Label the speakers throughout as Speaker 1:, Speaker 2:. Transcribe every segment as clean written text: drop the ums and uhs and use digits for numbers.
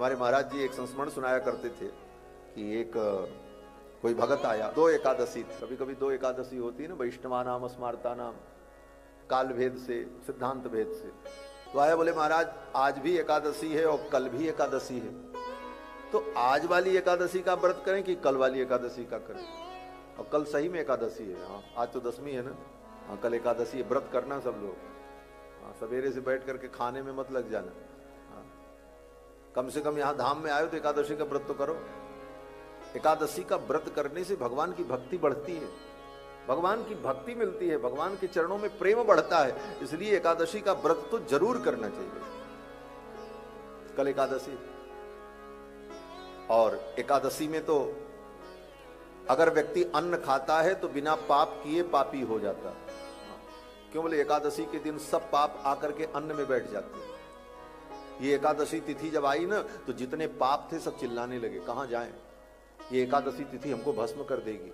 Speaker 1: हमारे महाराज जी एक संस्मरण सुनाया करते थे कि एक कोई भगत आया, 2 एकादशी, कभी कभी 2 एकादशी होती है ना, वैष्णवा नाम स्मार्ता नाम, काल भेद से, सिद्धांत भेद से। तो आया, बोले महाराज आज भी एकादशी है और कल भी एकादशी है, तो आज वाली एकादशी का व्रत करें कि कल वाली एकादशी का करें? और कल सही में एकादशी है। हाँ, आज तो 10वीं है ना। हाँ, कल एकादशी है, व्रत करना सब लोग। हाँ, सवेरे से बैठ करके खाने में मत लग जाना। हाँ, कम से कम यहाँ धाम में आए तो एकादशी का व्रत तो करो। एकादशी का व्रत करने से भगवान की भक्ति बढ़ती है, भगवान की भक्ति मिलती है, भगवान के चरणों में प्रेम बढ़ता है। इसलिए एकादशी का व्रत तो जरूर करना चाहिए। कल एकादशी, और एकादशी में तो अगर व्यक्ति अन्न खाता है तो बिना पाप किए पापी हो जाता है। क्यों? बोले एकादशी के दिन सब पाप आकर के अन्न में बैठ जाते हैं। ये एकादशी तिथि जब आई ना, तो जितने पाप थे सब चिल्लाने लगे, कहां जाएं, ये एकादशी तिथि हमको भस्म कर देगी,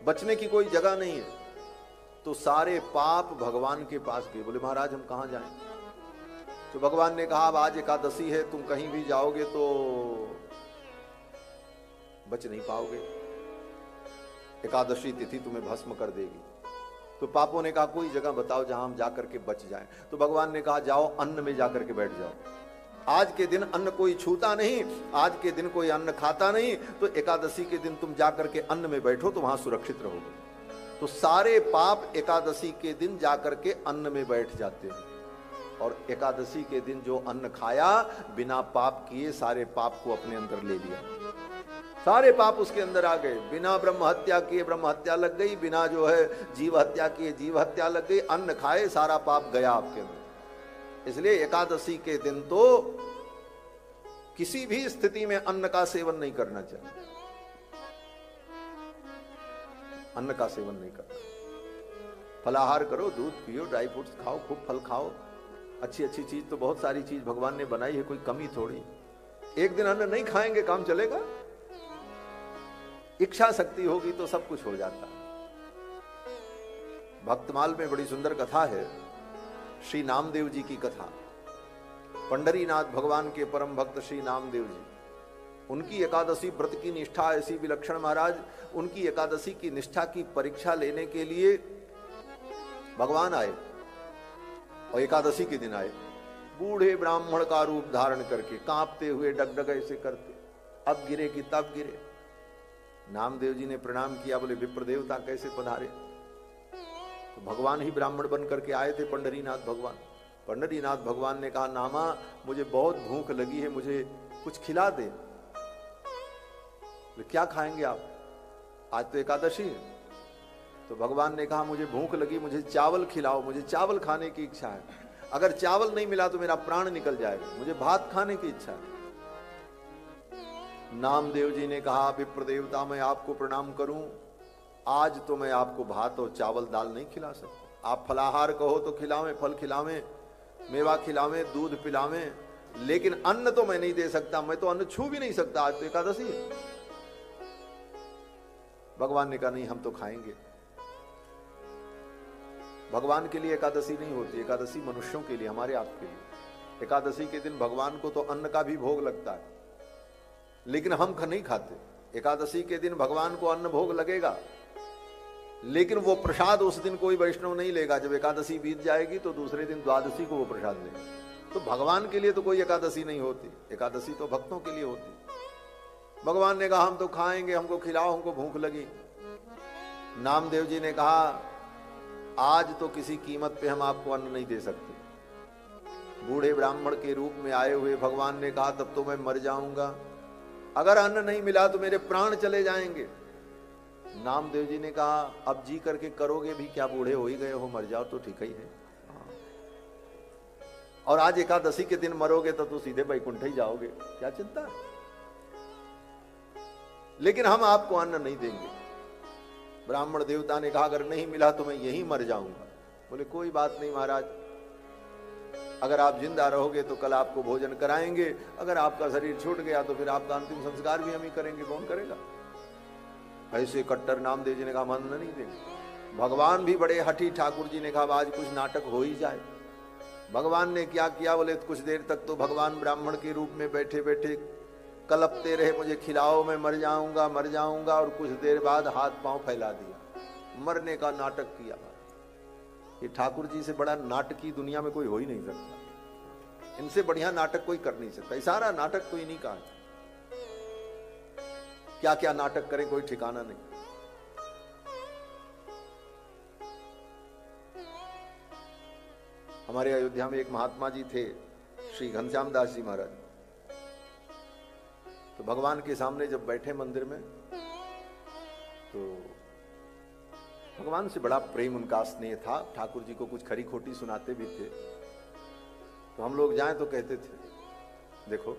Speaker 1: बचने की कोई जगह नहीं है। तो सारे पाप भगवान के पास गए। बोले महाराज हम कहां जाएं? तो भगवान ने कहा अब आज एकादशी है, तुम कहीं भी जाओगे तो बच नहीं पाओगे, एकादशी तिथि तुम्हें भस्म कर देगी। तो पापों ने कहा कोई जगह बताओ जहां हम जाकर के बच जाएं। तो भगवान ने कहा जाओ अन्न में जाकर के बैठ जाओ। आज के दिन अन्न कोई छूता नहीं, आज के दिन कोई अन्न खाता नहीं, तो एकादशी के दिन तुम जाकर के अन्न में बैठो तो वहां सुरक्षित रहोगे। तो सारे पाप एकादशी के दिन जाकर के अन्न में बैठ जाते हैं। और एकादशी के दिन जो अन्न खाया बिना पाप किए, सारे पाप को अपने अंदर ले लिया, सारे पाप उसके अंदर आ गए। बिना ब्रह्म हत्या किए ब्रह्म हत्या लग गई, बिना जो है जीव हत्या किए जीव हत्या लग गई, अन्न खाए सारा पाप गया आपके अंदर। इसलिए एकादशी के दिन तो किसी भी स्थिति में अन्न का सेवन नहीं करना चाहिए, अन्न का सेवन नहीं करना। फलाहार करो, दूध पियो, ड्राई फ्रूट्स खाओ, खूब फल खाओ, अच्छी अच्छी चीज तो बहुत सारी चीज भगवान ने बनाई है, कोई कमी थोड़ी। एक दिन अन्न नहीं खाएंगे काम चलेगा? इच्छा शक्ति होगी तो सब कुछ हो जाता। भक्तमाल में बड़ी सुंदर कथा है, श्री नामदेव जी की कथा। पंडरीनाथ भगवान के परम भक्त श्री नामदेव जी, उनकी एकादशी व्रत की निष्ठा ऐसी विलक्षण। महाराज उनकी एकादशी की निष्ठा की परीक्षा लेने के लिए भगवान आए, और एकादशी के दिन आए, बूढ़े ब्राह्मण का रूप धारण करके, कांपते हुए डगडग ऐसे करते, अब गिरे कि तब गिरे। नामदेव जी ने प्रणाम किया, बोले विप्र देवता कैसे पधारे? तो भगवान ही ब्राह्मण बन करके आए थे, पंडरीनाथ भगवान। पंडरीनाथ भगवान ने कहा नामा मुझे बहुत भूख लगी है, मुझे कुछ खिला दे। तो क्या खाएंगे आप? आज तो एकादशी है। तो भगवान ने कहा मुझे भूख लगी, मुझे चावल खिलाओ, मुझे चावल खाने की इच्छा है। अगर चावल नहीं मिला तो मेरा प्राण निकल जाएगा, मुझे भात खाने की इच्छा है। नामदेव जी ने कहा विप्र देवता मैं आपको प्रणाम करूं, आज तो मैं आपको भात और चावल दाल नहीं खिला सकता। आप फलाहार कहो तो खिलावें, फल खिलावें, मेवा खिलावें, दूध पिलावें, लेकिन अन्न तो मैं नहीं दे सकता, मैं तो अन्न छू भी नहीं सकता, आज तो एकादशी है। भगवान ने कहा नहीं हम तो खाएंगे। भगवान के लिए एकादशी नहीं होती, एकादशी मनुष्यों के लिए, हमारे आपके लिए। एकादशी के दिन भगवान को तो अन्न का भी भोग लगता है, लेकिन हम नहीं खाते। एकादशी के दिन भगवान को अन्न भोग लगेगा, लेकिन वो प्रसाद उस दिन कोई वैष्णव नहीं लेगा। जब एकादशी बीत जाएगी तो दूसरे दिन द्वादशी को वो प्रसाद लेगा। तो भगवान के लिए तो कोई एकादशी नहीं होती, एकादशी तो भक्तों के लिए होती। भगवान ने कहा हम तो खाएंगे, हमको खिलाओ, हमको भूख लगी। नामदेव जी ने कहा आज तो किसी कीमत पे हम आपको अन्न नहीं दे सकते। बूढ़े ब्राह्मण के रूप में आए हुए भगवान ने कहा तब तो मैं मर जाऊंगा, अगर अन्न नहीं मिला तो मेरे प्राण चले जाएंगे। नामदेव जी ने कहा अब जी करके करोगे भी क्या, बूढ़े हो ही गए हो, मर जाओ तो ठीक ही है। और आज एकादशी के दिन मरोगे तो सीधे वैकुंठ ही जाओगे, क्या चिंता है। लेकिन हम आपको अन्न नहीं देंगे। ब्राह्मण देवता ने कहा अगर नहीं मिला तो मैं यहीं मर जाऊंगा। बोले कोई बात नहीं महाराज, अगर आप जिंदा रहोगे तो कल आपको भोजन कराएंगे, अगर आपका शरीर छूट गया तो फिर आपका अंतिम संस्कार भी हम ही करेंगे, कौन करेगा। ऐसे कट्टर नामदेव जी ने कहा अन्न नहीं देंगे। भगवान भी बड़े हठी, ठाकुर जी ने कहा आज कुछ नाटक हो ही जाए। भगवान ने क्या किया बोले, कुछ देर तक तो भगवान ब्राह्मण के रूप में बैठे बैठे कलपते रहे, मुझे खिलाओ मैं मर जाऊंगा मर जाऊंगा, और कुछ देर बाद हाथ पांव फैला दिया, मरने का नाटक किया। ये ठाकुर जी से बड़ा नाटकी दुनिया में कोई हो ही नहीं सकता, इनसे बढ़िया नाटक कोई कर नहीं सकता। सारा नाटक तो इन्हीं का है, क्या क्या नाटक करें कोई ठिकाना नहीं। हमारे अयोध्या में एक महात्मा जी थे, श्री घनश्याम दास जी महाराज। तो भगवान के सामने जब बैठे मंदिर में, तो भगवान से बड़ा प्रेम उनका स्नेह था। ठाकुर जी को कुछ खरी खोटी सुनाते भी थे। तो हम लोग जाएं तो कहते थे, देखो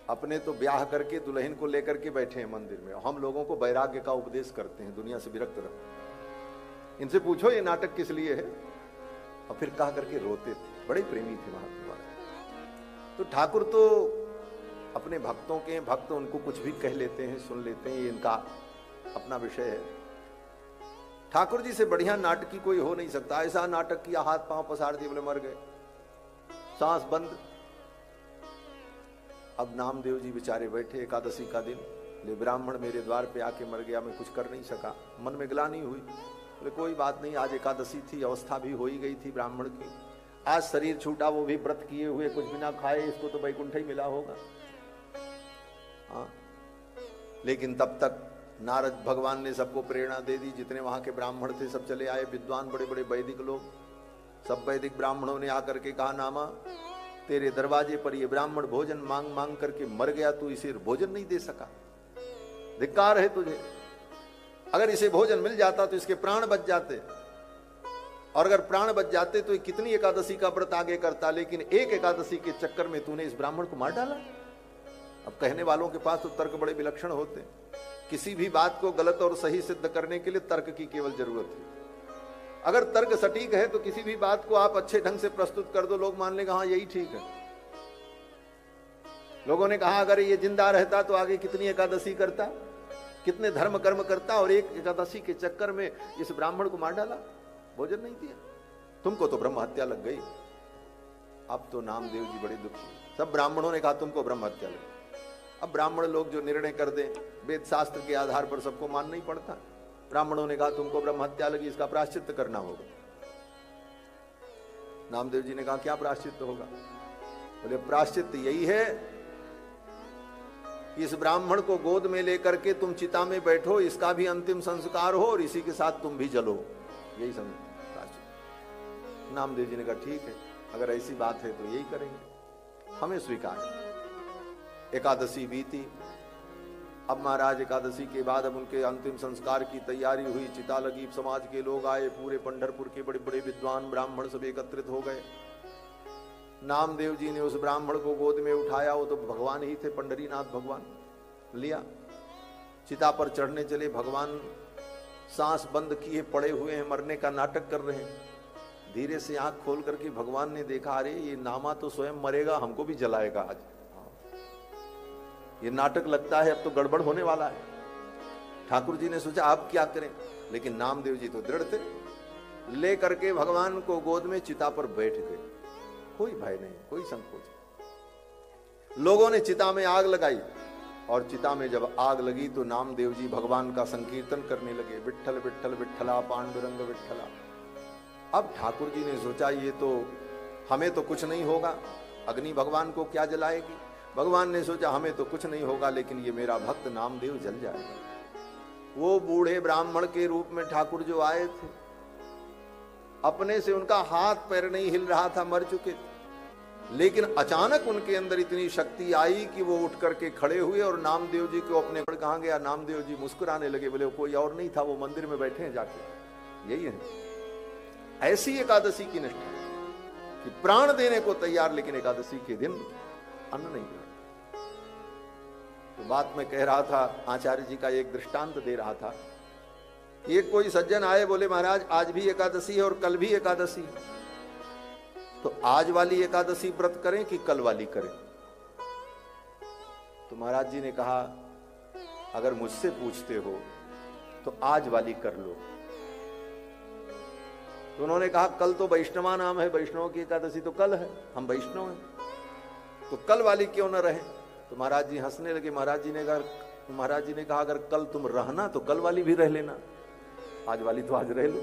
Speaker 1: अपने तो ब्याह करके दुल्हन को लेकर के बैठे हैं मंदिर में, हम लोगों को वैराग्य का उपदेश करते हैं, दुनिया से विरक्त रहो, इनसे पूछो ये नाटक किस लिए है। और फिर कहा करके रोते थे, बड़े प्रेमी थे महात्मा। तो ठाकुर तो अपने भक्तों के भक्त, उनको कुछ भी कह लेते हैं, सुन लेते हैं, ये इनका अपना विषय है। ठाकुर जी से बढ़िया नाटकी कोई हो नहीं सकता। ऐसा नाटक किया, हाथ पांव पसार दिए, बोले मर गए, सांस बंद। अब नामदेव जी बेचारे बैठे, एकादशी का दिन, ले ब्राह्मण मेरे द्वार पे आके मर गया, मैं कुछ कर नहीं सका, मन में ग्लानि हुई। बोले कोई बात नहीं, आज एकादशी थी, अवस्था भी हो ही गई थी ब्राह्मण की, आज शरीर छूटा, वो भी व्रत किए हुए, कुछ बिना खाए, इसको तो वैकुंठ ही मिला होगा। हाँ, लेकिन तब तक नारद भगवान ने सबको प्रेरणा दे दी, जितने वहां के ब्राह्मण थे सब चले आए, विद्वान बड़े बड़े वैदिक लोग, सब वैदिक ब्राह्मणों ने आकर के कहा, नामा तेरे दरवाजे पर ये ब्राह्मण भोजन मांग मांग करके मर गया, तू इसे भोजन नहीं दे सका, धिक्कार है तुझे। अगर इसे भोजन मिल जाता तो इसके प्राण बच जाते, और अगर प्राण बच जाते तो कितनी एकादशी का व्रत आगे करता, लेकिन एक एकादशी के चक्कर में तूने इस ब्राह्मण को मार डाला। अब कहने वालों के पास तो तर्क बड़े विलक्षण होते हैं। किसी भी बात को गलत और सही सिद्ध करने के लिए तर्क की केवल जरूरत है। अगर तर्क सटीक है तो किसी भी बात को आप अच्छे ढंग से प्रस्तुत कर दो, लोग मान लेगा हाँ यही ठीक है। लोगों ने कहा अगर ये जिंदा रहता तो आगे कितनी एकादशी करता, कितने धर्म कर्म करता, और एक एकादशी के चक्कर में इस ब्राह्मण को मार डाला, भोजन नहीं दिया, तुमको तो ब्रह्म हत्या लग गई। अब तो नामदेव जी बड़े दुखी, सब ब्राह्मणों ने कहा तुमको ब्रह्म हत्या लग। अब ब्राह्मण लोग जो निर्णय कर दें, वेद शास्त्र के आधार पर सबको मानना ही पड़ता। ब्राह्मणों ने कहा तुमको ब्रह्म हत्या लगी, इसका प्रायश्चित करना होगा। नामदेव जी ने कहा क्या प्रायश्चित होगा? बोले प्रायश्चित यही है, इस ब्राह्मण को गोद में लेकर के तुम चिता में बैठो, इसका भी अंतिम संस्कार हो और इसी के साथ तुम भी जलो, यही प्रायश्चित। नामदेव जी ने कहा ठीक है, अगर ऐसी बात है तो यही करेंगे, हमें स्वीकार है। एकादशी बीती। अब महाराज एकादशी के बाद अब उनके अंतिम संस्कार की तैयारी हुई, चिता लगी, समाज के लोग आए, पूरे पंढरपुर के बड़े बड़े विद्वान ब्राह्मण सब एकत्रित हो गए। नामदेव जी ने उस ब्राह्मण को गोद में उठाया, वो तो भगवान ही थे, पंडरीनाथ भगवान, लिया, चिता पर चढ़ने चले। भगवान सांस बंद किए पड़े हुए हैं, मरने का नाटक कर रहे हैं। धीरे से आंख खोल करके भगवान ने देखा, अरे ये नामा तो स्वयं मरेगा, हमको भी जलाएगा आज, ये नाटक लगता है अब तो गड़बड़ होने वाला है। ठाकुर जी ने सोचा आप क्या करें, लेकिन नामदेव जी तो दृढ़ थे, ले करके भगवान को गोद में चिता पर बैठ गए, कोई भय नहीं, कोई संकोच। लोगों ने चिता में आग लगाई, और चिता में जब आग लगी तो नामदेव जी भगवान का संकीर्तन करने लगे, विट्ठल विट्ठल विट्ठला पांडुरंग विट्ठला। अब ठाकुर जी ने सोचा ये तो हमें तो कुछ नहीं होगा, अग्नि भगवान को क्या जलाएगी। भगवान ने सोचा हमें तो कुछ नहीं होगा, लेकिन ये मेरा भक्त नामदेव जल जाएगा। वो बूढ़े ब्राह्मण के रूप में ठाकुर जो आए थे, अपने से उनका हाथ पैर नहीं हिल रहा था, मर चुके थे, लेकिन अचानक उनके अंदर इतनी शक्ति आई कि वो उठ करके खड़े हुए और नामदेव जी को अपने कहाँ गया। नामदेव जी मुस्कुराने लगे, बोले कोई और नहीं था, वो मंदिर में बैठे हैं जाके। यही है ऐसी एकादशी की निष्ठा कि प्राण देने को तैयार, लेकिन एकादशी के दिन अन्न नहीं खाना। तो बात मैं कह रहा था, आचार्य जी का एक दृष्टांत दे रहा था। एक कोई सज्जन आए, बोले महाराज आज भी एकादशी है और कल भी एकादशी, तो आज वाली एकादशी व्रत करें कि कल वाली करें? तो महाराज जी ने कहा अगर मुझसे पूछते हो तो आज वाली कर लो, तो उन्होंने कहा कल तो वैष्णवा नाम है, वैष्णव की एकादशी तो कल है, हम वैष्णव हैं, तो कल वाली क्यों न रहे। तो महाराज जी हंसने लगे। महाराज जी ने कहा अगर कल तुम रहना तो कल वाली भी रह लेना, आज वाली तो आज रह लो।